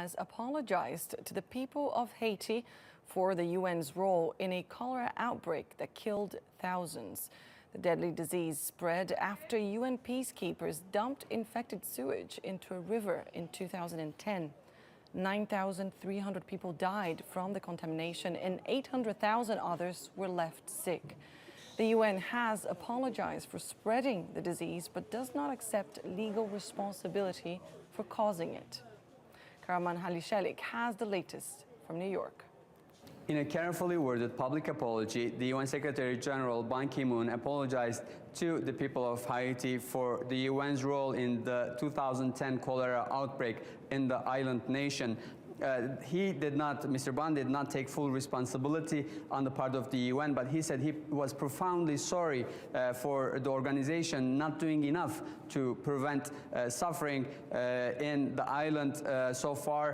has apologized to the people of Haiti for the UN's role in a cholera outbreak that killed thousands. The deadly disease spread after UN peacekeepers dumped infected sewage into a river in 2010. 9,300 people died from the contamination and 800,000 others were left sick. The UN has apologized for spreading the disease but does not accept legal responsibility for causing it. Karaman Halishelik has the latest from New York. In a carefully worded public apology, the UN Secretary General Ban Ki-moon apologized to the people of Haiti for the UN's role in the 2010 cholera outbreak in the island nation. Mr. Ban did not take full responsibility on the part of the UN, but he said he was profoundly sorry for the organization not doing enough to prevent suffering in the island so far.